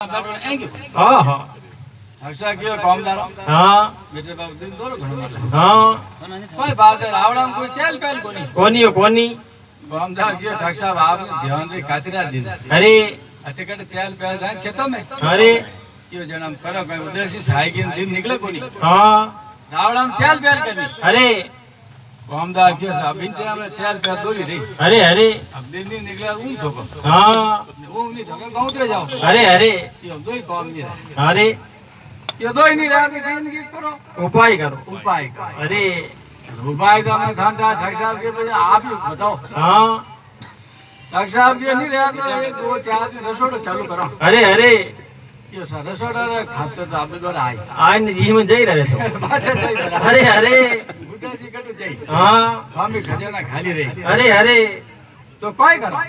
हाँ हाँ हर्षा क्यों कॉम दारो हाँ बेटे बाबू दिन दोरो घणो हाँ कोई बात है रावणाम कोई चल पहल कोनी कोनी कॉमदार क्यों ठक्सा बाप ने ध्यान रे खातिरा दी अरे अटकट चल पहल जाए खेतों में अरे क्यों जन्म करो कोई उदेसी सहाय के दिन निकले कोनी हाँ रावणाम चल पहल करनी अरे कॉमदार क्यों साबिन चे हमें चल पहल दूरी रही अरे अरे अब दिन दिन निकले ऊं ठोको हाँ ऊं नहीं ठोके गांव उतरे जाओ अरे अरे क्यों दो ही कॉम नहीं रहे अरे क्यों दो ही नहीं रहा तो जिंदगी करो उपाय करो उपाय करो अरे उपाय तो मैं था ठक्सा के बजाय आप ही बताओ हाँ ठक्सा के नहीं रहा तो ये दो चार दिन रसोड़ा चालू करो अरे अरे यो सर रसोड़ा रे खाते तो आप इधर आई आज ने जी में जई रहे तो बाचा जाई बरा अरे अरे गुड्डा सी कटू जाई हाँ हम भी खजाना खाली रही अरे अरे तो पाई करो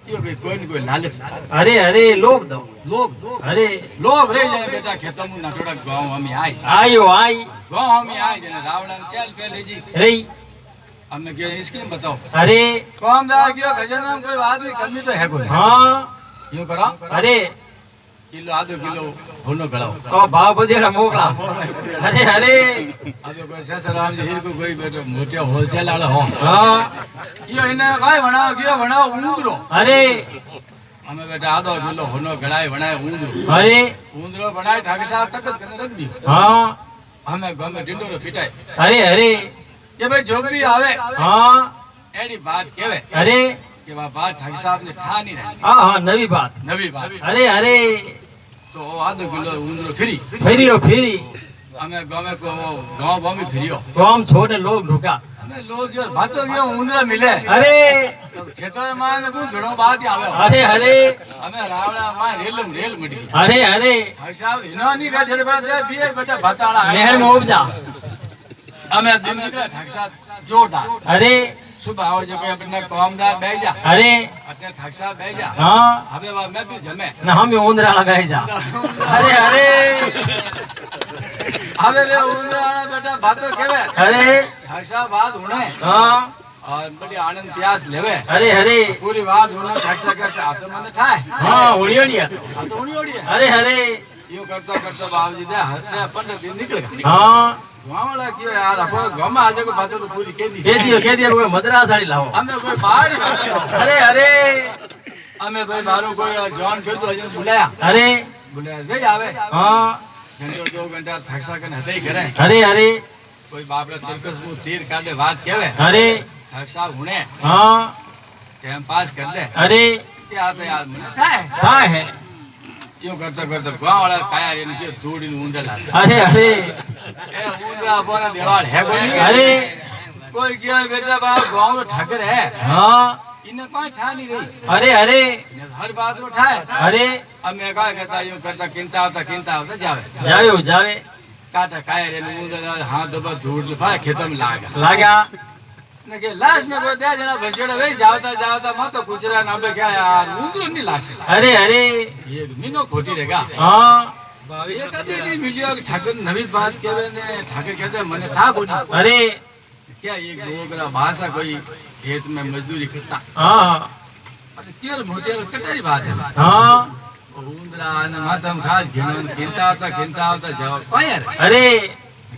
यो भी कोई न कोई लालच अरे अरे लोभ दो लोभ अरे लोभ रे जाने बेटा खेतों में ना थोड़ा गांव हम आई आयो आई गांव हम आई जने रावण चल पहले जी रही हमें क्या स्कीम बताओ अरे कामदार क्यों खजाना में कोई बात नहीं करनी तो है कोई हाँ यूं करो अरे किलो आधो किलो होनो गड़ाओ तो भाव बजेरा मोकला अरे अरे आधो कोई ससराम जी हिर को कोई बेटो मोटे होलसेल वाला हो हाँ यो इने काय बनाओ क्यों बनाओ ऊंदरो अरे हमें बेटा आधो किलो होनो गड़ाए बनाए ऊंदरो अरे ऊंदरो बनाए ठाक साहब तक करने रख दियो हाँ हमें गांव में डिंडोरो पिटाए अरे अरे ये भाई जो भी आवे हाँ एडी बात केवे अरे कि वा बात ठाक साहब ने ठा नहीं रही हाँ हाँ नवी बात नवी बात अरे अरे तो आधो किलो ऊंदरो फ्री फिरी हमें गांव में को गांव में फिरियो कौम छोड़े लोग ढुका हमें लोग जो भातो गयो ऊंदरा मिले अरे तो खेतर में ने को घणो बात आवे अरे अरे हमें रावड़ा में रेल मडी अरे अरे भाई साहब इनो नहीं का छड़ दे बिये बेटा बताड़ा महल में उपजा हमें दिन निकले ठगसा जोड़ा अरे सुबह आओ जब अपने कामदार बैठ जा अरे अपने ठगसा बैठ जा हाँ हमें वा मैं भी जमे ना हम उंदरा लगाए जा अरे अरे हमें रे ऊंदरा बेटा बातो केवे अरे ठगसा बात होने हाँ और बड़ी आनंद प्यास लेवे अरे अरे पूरी बात होने ठगसा के साथ मन ठाए हाँ उड़िया तो उनी ओड़ी अरे अरे यूं करता करता बाबूजी दे हरने 15 दिन निकल गए हाँ गांव वाला क्यों यार अपन गांव में आजे को बात तो पूरी कह दियो कोई मद्रास साड़ी लाओ हमें कोई बाहर ही मत आओ। अरे अरे हमें भाई बाहरों कोई जॉन फिर तो अजन बुलाया अरे रे आवे हाँ घंटो 2 घंटा ठगसा के हते ही करे अरे अरे कोई बाप रे तुर्कस मु तीर काटे बात केवे अरे ठगसा हुने हाँ टाइम पास कर ले अरे क्या तो यार मन थाए काय है क्यों करता करता गांव वाला काया रे के दूड़ी ऊंडा लाता अरे अरे ए ऊंडा बोला देवाल है कोई अरे कोई क्या बेटा बाप गांव में ठगर है हाँ इन्हें कोई ठा नहीं रही अरे अरे हर बात को ठाए अरे अब मैं क्या कहता यूं करता किंता होता जावे जावे काटा काया रे ऊंडा हाथ दबा धूड़ लफा खेतों में लागा ने के लास्ट में कोई दे जना भसेड़ा वे जावता मत तो कुचरा ना बे क्या यार ऊंडो नहीं लासे अरे अरे ये मीनो खोटी रहेगा हाँ ये कदी नहीं मिलियो ठाकर नवी बात केवे ने ठाकर कहते मने ठा कोनी अरे क्या ये गोगरा भाषा कोई खेत में मजदूरी करता हाँ अरे केल मोटेल कटाई बात है हाँ ऊंडरा ने मातम खास घिनन किंता होता जवाब पायर अरे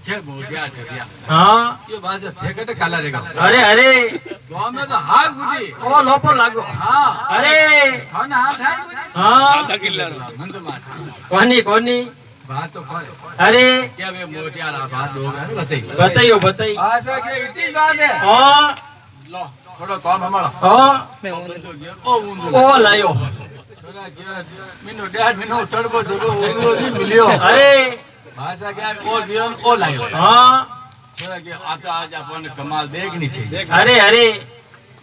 के मोटिया ठगिया हाँ ये भाषा थे कटे काला रहेगा अरे अरे गांव में तो हाथ गुटी ओ लोपो लागो हां अरे थाना हाथ है गुटी हाँ आधा किलो मंद माथा कोनी बात तो कोई अरे क्या वे मोटिया रा बात लोग है बताइए बताई भाषा के इतनी बात है हाँ लो थोड़ा काम हमारा हाँ मैं बंदो गया ओ ऊंडो ओ लायो छोरा गया मिनो डेढ़ मिनो चढ़बो जगो ऊंडो नहीं मिलियो अरे भाषा क्या ओ गयो ओ लायो हाँ छोरा के आता आज अपन कमाल देखनी चाहिए अरे अरे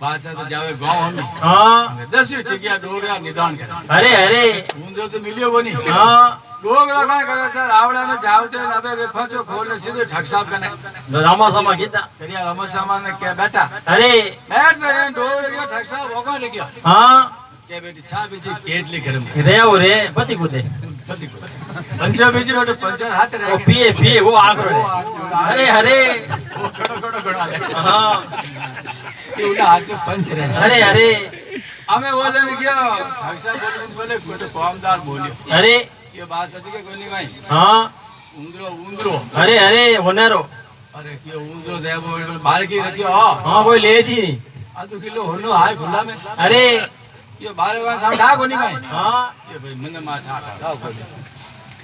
भाषा तो जावे गांव हम हाँ 10 टिकिया डोगरा निदान करे अरे अरे ऊंडो तो मिलियो कोनी हाँ डोगरा काय करे सर आवड़ा में जावते नबे रेखोचो खोलने सीधे ठगसाब कने रामा समा गीता करिया रमस सामान ने क्या बेटा अरे बैठ दे डोगरा के ठगसाब होगा ले गया हाँ क्या बेटी छा बीजी केटली गरम रे पति कुदे पति को पंचो बीजी बेटे पंचर हाथ रह ओ पिए वो आगरो अरे अरे वो कड़ो ले हाँ ये उला हाथ में पंच रहे अरे अरे અમે બોલે ને ગયો ઠાકસા બોલીને બોલે ખોટો કોમદાર બોલ્યો અરે એ બાસ હતી કે કોની ભાઈ હા ઊંદરો અરે હોનારો અરે કે ઊંદરો દે બોલ બાળકી રખ્યો હા કોઈ લેજી આ તો કિલો હોનો હાય ખુલ્લા મે અરે ये बारे बार साम ढा कोनी भाई હા ये भाई मन मा ढा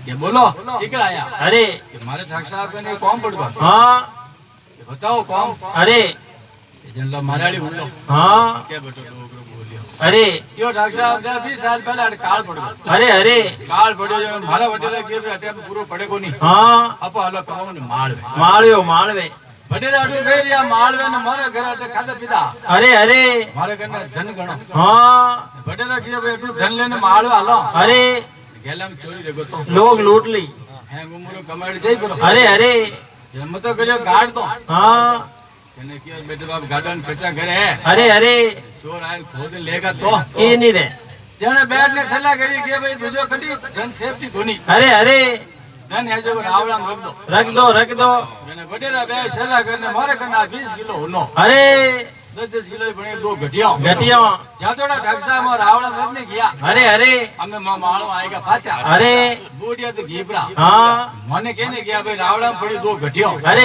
ये बोलो इकरा आया અરે कि मारे ठाक साहब ने कौन पड़को હા ये बताओ कौन અરે ये जनला मराठी बोलो હા के बेटो डोगरो बोलियो અરે यो ठाक साहब ने 20 साल पहले अट काल पड़को અરે काल पड़ो जो मारा वडेला के भी अटे पूरो पड़े कोनी હા अपो हलो कमाऊ ने माळवे માળવે वडेला अटो फेरिया माळवे ने मारे घर अटे खादा पीदा અરે मारे घर ने धन गणो હા वडेला के भाई तू धन लेने माळवे हालो અરે गेला में चोरी रेगो तो લોગ લૂંટ લી है गुमरो कमाड़ी जाई करो અરે जन्म तो करियो गाड़ दो હા कने कियो बेटे बाप गार्डन कच्चा घरे है અરે चोर आए खोद लेगा तो એ ની રે जने बैठ ने सलाह करी के भाई तुझो कटी धन सेफ्टी कोनी અરે धन है जो रावड़ा में रख दो રખ દો मैंने बडेरा बे सलाह करने मारे करना 20 किलो होनो અરે 10 किलो बने दो घटियो ઘટિયો जातोड़ा ढक्सा में रावड़ा में ने गया અરે हमें माळो आएगा पाचा અરે बूढ़िया तो घीबरा હા मने कहने गया भाई रावड़ा में पड़ी दो घटियो અરે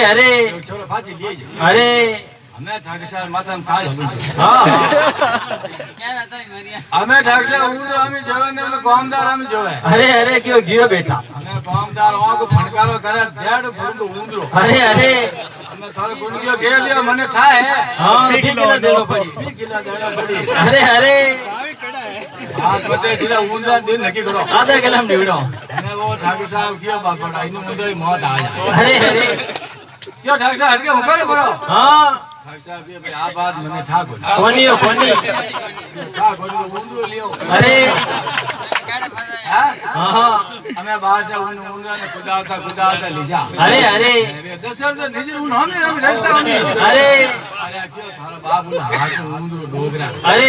तो छोरो पाची लिए जा અરે हमें ठाकसा माथा में खाल હા हमें ठाकसा उंदरो हमें जोवे ने कामदार हमें जोवे અરે કયો ગયો બેટા हमें कामदार वहां को फणकारो करे डेढ़ फुट उंदरो અરે हमें थारे कोनी के गे लिया मने ठाए હા 2 કિલો દેણો પડી 20 किलो देना पड़ी અરે हाथ बते दिला उंदरा दिन नकी करो આધા કિલો નીવડો ने वो ठाकुर साहब कियो बापड़ा इन उंदरा ही मौत आया અરે यो ठाकुर साहब हट के मुकर करो હા ठाकुर साहब ये भाई आ बात मने ठाकुर કોની ठाकुर उंदरो लियो અરે हां હા हमें बाहर से उंदरा ने कुदाता ले जा અરે अरे दशर तो निजर उन हमें रास्ता होनी અરે अरे क्यों थारा बाप बोला हाथ में उंदरो डोगरा અરે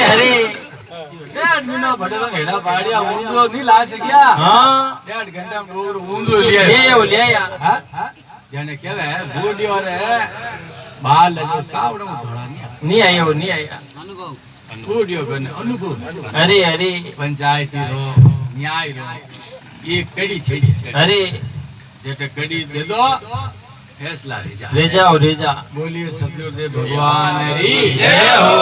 डेढ़ महीना भटला हेड़ा पाड़िया उंदरो नहीं ला सकिया હા 1.5 घंटा में डोगरो उंदरो लिया લે આયા हां जाने केवे बूढ़ियो रे बाल लगे कावड़ो में धोड़ा नहीं ની આયો बूढ़ियो कने अनुभव અરે पंचायती रो न्याय रो ये कड़ी छे અરે जेटे कड़ी दे दो फैसला ले जा લે जा बोलिए सतगुरुदेव भगवान री જય હો